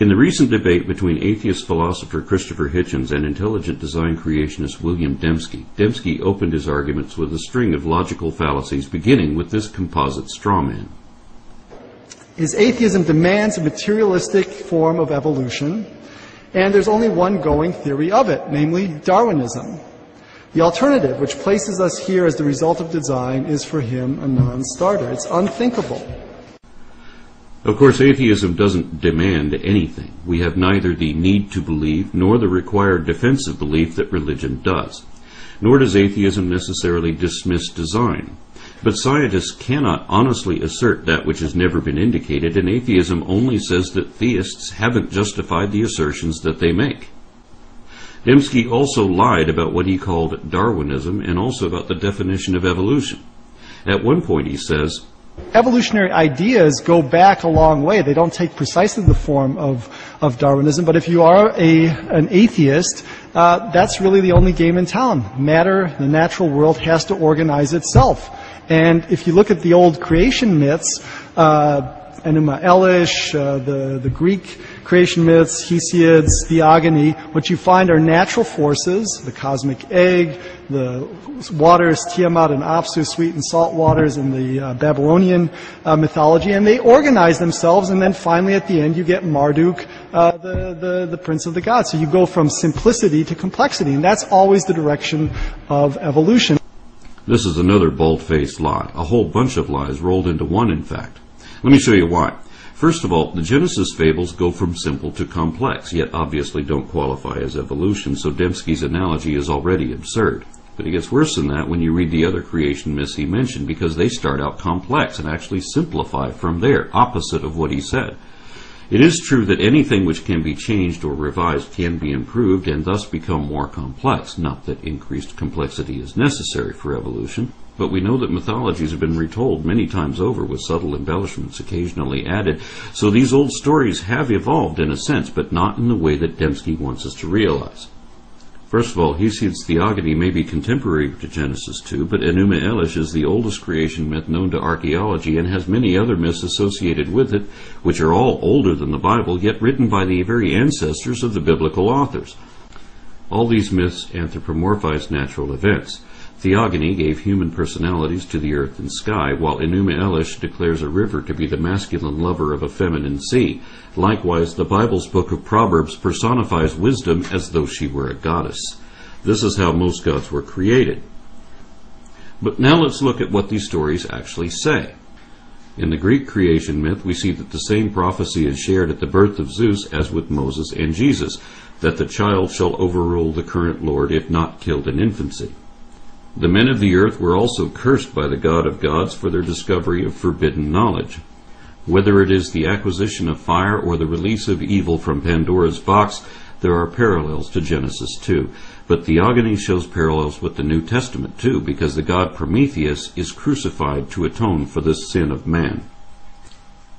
In the recent debate between atheist philosopher Christopher Hitchens and intelligent design creationist William Dembski, Dembski opened his arguments with a string of logical fallacies, beginning with this composite straw man. Is atheism demands a materialistic form of evolution, and there's only one going theory of it, namely Darwinism. The alternative, which places us here as the result of design, is for him a non-starter. It's unthinkable. Of course, atheism doesn't demand anything. We have neither the need to believe nor the required defensive belief that religion does. Nor does atheism necessarily dismiss design. But scientists cannot honestly assert that which has never been indicated, and atheism only says that theists haven't justified the assertions that they make. Dembski also lied about what he called Darwinism and also about the definition of evolution. At one point he says, evolutionary ideas go back a long way. They don't take precisely the form of Darwinism, but if you are an atheist, that's really the only game in town. Matter, the natural world, has to organize itself. And if you look at the old creation myths, Enuma Elish, the Greek creation myths, Hesiod's theogony, what you find are natural forces, the cosmic egg, the waters, Tiamat and Apsu, sweet and salt waters in the Babylonian mythology, and they organize themselves, and then finally at the end you get Marduk, the prince of the gods. So you go from simplicity to complexity, and that's always the direction of evolution. This is another bald-faced lie, a whole bunch of lies rolled into one, in fact. Let me show you why. First of all, the Genesis fables go from simple to complex, yet obviously don't qualify as evolution, so Dembski's analogy is already absurd. But it gets worse than that when you read the other creation myths he mentioned, because they start out complex and actually simplify from there, opposite of what he said. It is true that anything which can be changed or revised can be improved and thus become more complex, not that increased complexity is necessary for evolution. But we know that mythologies have been retold many times over with subtle embellishments occasionally added, so these old stories have evolved in a sense, but not in the way that Dembski wants us to realize. First of all, Hesiod's theogony may be contemporary to Genesis 2, but Enuma Elish is the oldest creation myth known to archaeology and has many other myths associated with it, which are all older than the Bible, yet written by the very ancestors of the biblical authors. All these myths anthropomorphize natural events. Theogony gave human personalities to the earth and sky, while Enuma Elish declares a river to be the masculine lover of a feminine sea. Likewise, the Bible's book of Proverbs personifies wisdom as though she were a goddess. This is how most gods were created. But now let's look at what these stories actually say. In the Greek creation myth, we see that the same prophecy is shared at the birth of Zeus as with Moses and Jesus, that the child shall overrule the current lord if not killed in infancy. The men of the earth were also cursed by the God of gods for their discovery of forbidden knowledge. Whether it is the acquisition of fire or the release of evil from Pandora's box, there are parallels to Genesis 2. But theogony shows parallels with the New Testament too, because the god Prometheus is crucified to atone for the sin of man.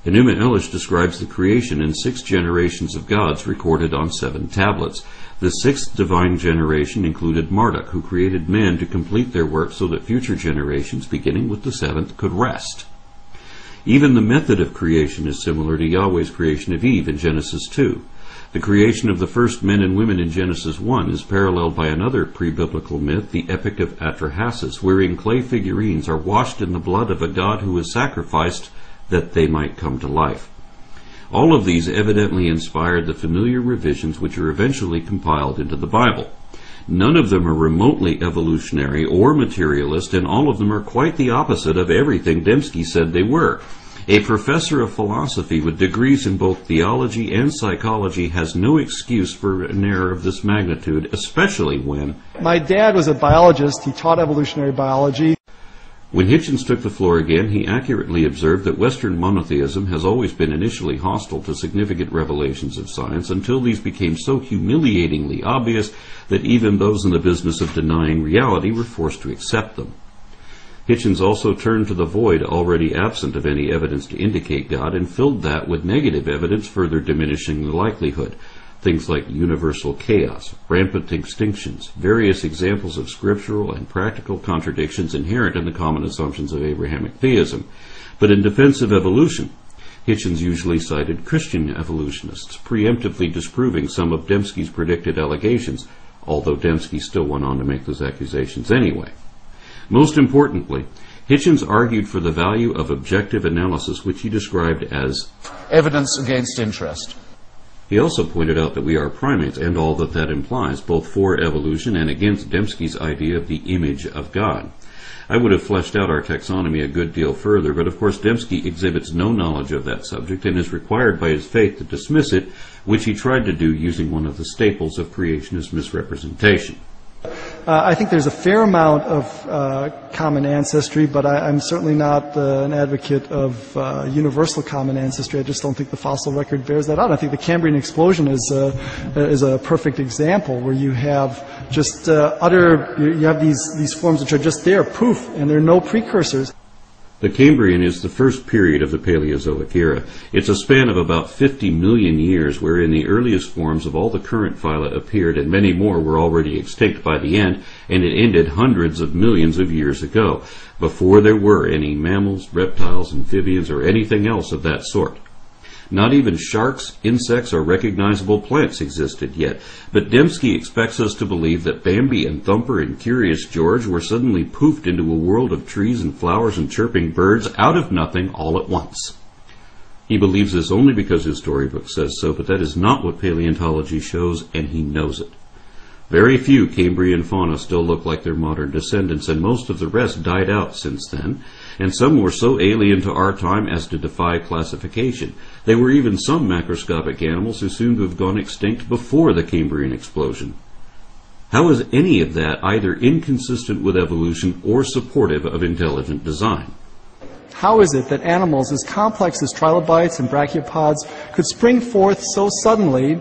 Enuma Elish describes the creation in 6 generations of gods recorded on 7 tablets. The 6th divine generation included Marduk, who created man to complete their work so that future generations, beginning with the 7th, could rest. Even the method of creation is similar to Yahweh's creation of Eve in Genesis 2. The creation of the first men and women in Genesis 1 is paralleled by another pre-biblical myth, the Epic of Atrahasis, wherein clay figurines are washed in the blood of a god who was sacrificed that they might come to life. All of these evidently inspired the familiar revisions which are eventually compiled into the Bible. None of them are remotely evolutionary or materialist, and all of them are quite the opposite of everything Dembski said they were. A professor of philosophy with degrees in both theology and psychology has no excuse for an error of this magnitude, especially when... My dad was a biologist. He taught evolutionary biology. When Hitchens took the floor again, he accurately observed that Western monotheism has always been initially hostile to significant revelations of science until these became so humiliatingly obvious that even those in the business of denying reality were forced to accept them. Hitchens also turned to the void already absent of any evidence to indicate God and filled that with negative evidence, further diminishing the likelihood. Things like universal chaos, rampant extinctions, various examples of scriptural and practical contradictions inherent in the common assumptions of Abrahamic theism. But in defense of evolution, Hitchens usually cited Christian evolutionists, preemptively disproving some of Dembski's predicted allegations, although Dembski still went on to make those accusations anyway. Most importantly, Hitchens argued for the value of objective analysis, which he described as evidence against interest. He also pointed out that we are primates and all that that implies, both for evolution and against Dembski's idea of the image of God. I would have fleshed out our taxonomy a good deal further, but of course Dembski exhibits no knowledge of that subject and is required by his faith to dismiss it, which he tried to do using one of the staples of creationist misrepresentation. I think there's a fair amount of common ancestry, but I'm certainly not an advocate of universal common ancestry. I just don't think the fossil record bears that out. I think the Cambrian explosion is a perfect example where you have just you have these forms which are just there, poof, and there are no precursors. The Cambrian is the first period of the Paleozoic era. It's a span of about 50 million years wherein the earliest forms of all the current phyla appeared and many more were already extinct by the end, and it ended hundreds of millions of years ago, before there were any mammals, reptiles, amphibians, or anything else of that sort. Not even sharks, insects, or recognizable plants existed yet, but Dembski expects us to believe that Bambi and Thumper and Curious George were suddenly poofed into a world of trees and flowers and chirping birds out of nothing all at once. He believes this only because his storybook says so, but that is not what paleontology shows, and he knows it. Very few Cambrian fauna still look like their modern descendants, and most of the rest died out since then, and some were so alien to our time as to defy classification. There were even some macroscopic animals who seem to have gone extinct before the Cambrian explosion. How is any of that either inconsistent with evolution or supportive of intelligent design? How is it that animals as complex as trilobites and brachiopods could spring forth so suddenly,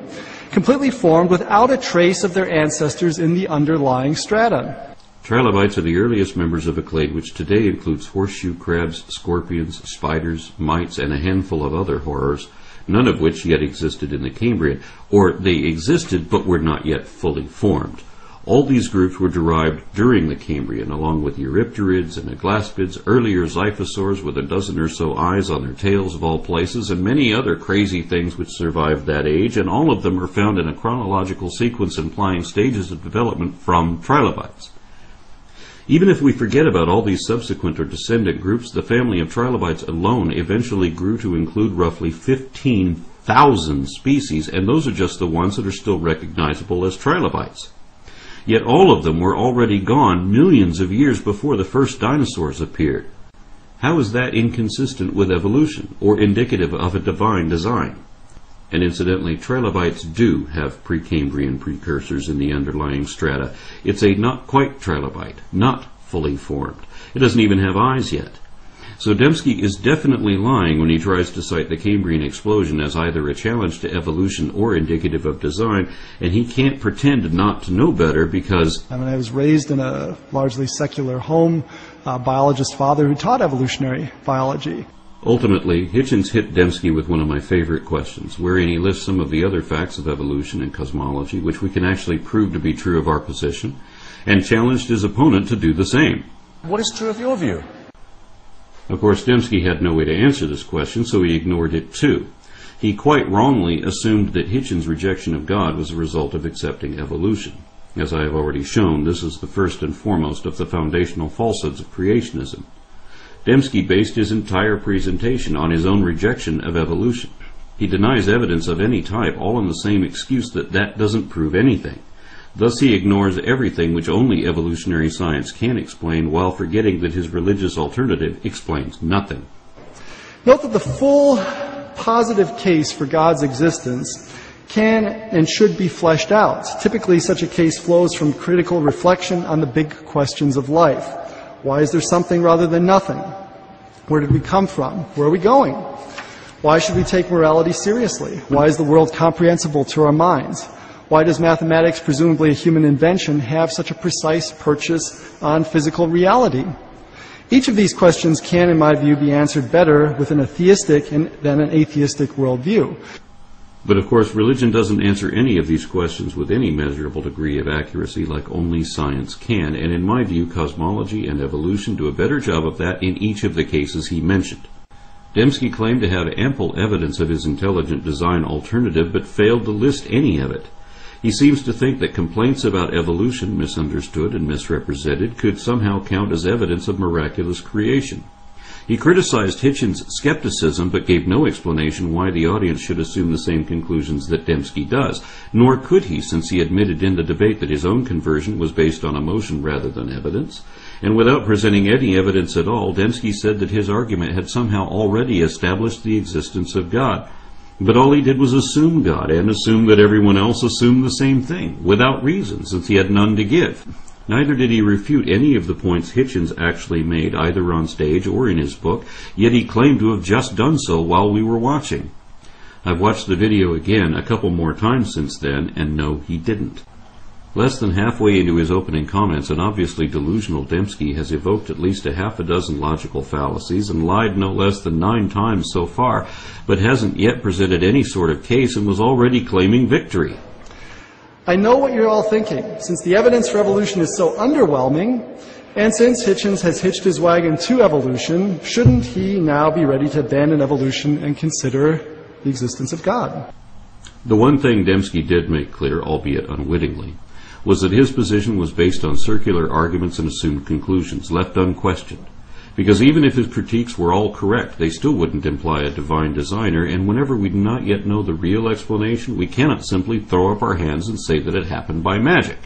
completely formed without a trace of their ancestors in the underlying strata? Trilobites are the earliest members of a clade which today includes horseshoe crabs, scorpions, spiders, mites, and a handful of other horrors, none of which yet existed in the Cambrian, or they existed but were not yet fully formed. All these groups were derived during the Cambrian, along with Eurypterids and aglaspids, earlier xiphosaurs with a dozen or so eyes on their tails of all places, and many other crazy things which survived that age, and all of them are found in a chronological sequence implying stages of development from trilobites. Even if we forget about all these subsequent or descendant groups, the family of trilobites alone eventually grew to include roughly 15,000 species, and those are just the ones that are still recognizable as trilobites. Yet all of them were already gone millions of years before the first dinosaurs appeared. How is that inconsistent with evolution, or indicative of a divine design? And incidentally, trilobites do have Precambrian precursors in the underlying strata. It's a not quite trilobite, not fully formed. It doesn't even have eyes yet. So Dembski is definitely lying when he tries to cite the Cambrian explosion as either a challenge to evolution or indicative of design, and he can't pretend not to know better because... I was raised in a largely secular home, a biologist father who taught evolutionary biology. Ultimately, Hitchens hit Dembski with one of my favorite questions, wherein he lists some of the other facts of evolution and cosmology, which we can actually prove to be true of our position, and challenged his opponent to do the same. What is true of your view? Of course, Dembski had no way to answer this question, so he ignored it too. He quite wrongly assumed that Hitchens' rejection of God was a result of accepting evolution. As I have already shown, this is the first and foremost of the foundational falsehoods of creationism. Dembski based his entire presentation on his own rejection of evolution. He denies evidence of any type, all on the same excuse that that doesn't prove anything. Thus he ignores everything which only evolutionary science can explain, while forgetting that his religious alternative explains nothing. Note that the full positive case for God's existence can and should be fleshed out. Typically, such a case flows from critical reflection on the big questions of life. Why is there something rather than nothing? Where did we come from? Where are we going? Why should we take morality seriously? Why is the world comprehensible to our minds? Why does mathematics, presumably a human invention, have such a precise purchase on physical reality? Each of these questions can, in my view, be answered better within a theistic than an atheistic worldview. But of course, religion doesn't answer any of these questions with any measurable degree of accuracy like only science can, and in my view, cosmology and evolution do a better job of that in each of the cases he mentioned. Dembski claimed to have ample evidence of his intelligent design alternative, but failed to list any of it. He seems to think that complaints about evolution, misunderstood and misrepresented, could somehow count as evidence of miraculous creation. He criticized Hitchens' skepticism, but gave no explanation why the audience should assume the same conclusions that Dembski does, nor could he, since he admitted in the debate that his own conversion was based on emotion rather than evidence. And without presenting any evidence at all, Dembski said that his argument had somehow already established the existence of God. But all he did was assume God, and assume that everyone else assumed the same thing, without reason, since he had none to give. Neither did he refute any of the points Hitchens actually made, either on stage or in his book, yet he claimed to have just done so while we were watching. I've watched the video again a couple more times since then, and no, he didn't. Less than halfway into his opening comments, an obviously delusional Dembski has evoked at least a half a dozen logical fallacies and lied no less than 9 times so far, but hasn't yet presented any sort of case and was already claiming victory. I know what you're all thinking. Since the evidence for evolution is so underwhelming, and since Hitchens has hitched his wagon to evolution, shouldn't he now be ready to abandon evolution and consider the existence of God? The one thing Dembski did make clear, albeit unwittingly, was that his position was based on circular arguments and assumed conclusions, left unquestioned. Because even if his critiques were all correct, they still wouldn't imply a divine designer, and whenever we do not yet know the real explanation, we cannot simply throw up our hands and say that it happened by magic.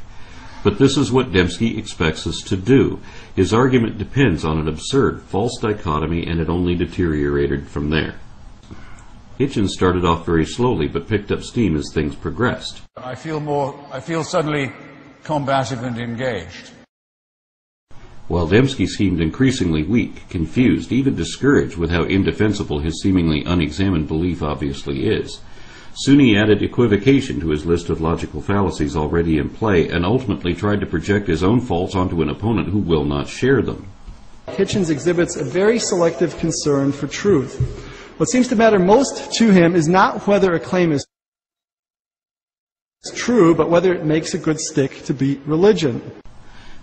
But this is what Dembski expects us to do. His argument depends on an absurd, false dichotomy, and it only deteriorated from there. Hitchens started off very slowly, but picked up steam as things progressed. I feel suddenly combative and engaged. While Dembski seemed increasingly weak, confused, even discouraged with how indefensible his seemingly unexamined belief obviously is. Soon he added equivocation to his list of logical fallacies already in play, and ultimately tried to project his own faults onto an opponent who will not share them. Hitchens exhibits a very selective concern for truth. What seems to matter most to him is not whether a claim is true, but whether it makes a good stick to beat religion.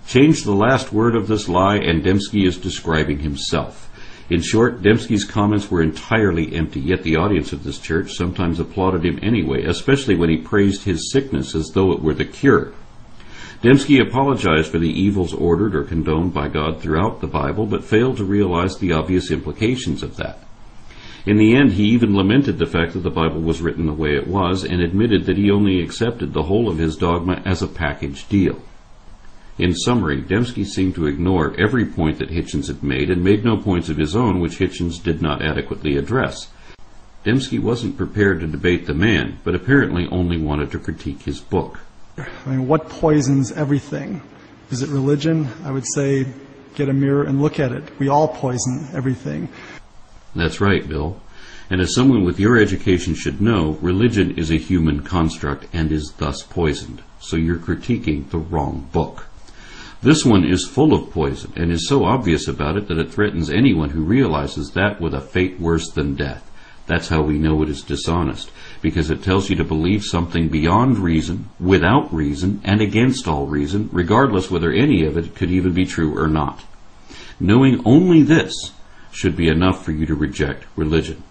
Change the last word of this lie, and Dembski is describing himself. In short, Dembski's comments were entirely empty, yet the audience of this church sometimes applauded him anyway, especially when he praised his sickness as though it were the cure. Dembski apologized for the evils ordered or condoned by God throughout the Bible, but failed to realize the obvious implications of that. In the end, he even lamented the fact that the Bible was written the way it was, and admitted that he only accepted the whole of his dogma as a package deal. In summary, Dembski seemed to ignore every point that Hitchens had made, and made no points of his own which Hitchens did not adequately address. Dembski wasn't prepared to debate the man, but apparently only wanted to critique his book. I mean, what poisons everything? Is it religion? I would say, get a mirror and look at it. We all poison everything. That's right, Bill. And as someone with your education should know, religion is a human construct and is thus poisoned. So you're critiquing the wrong book. This one is full of poison, and is so obvious about it that it threatens anyone who realizes that with a fate worse than death. That's how we know it is dishonest, because it tells you to believe something beyond reason, without reason, and against all reason, regardless whether any of it could even be true or not. Knowing only this should be enough for you to reject religion.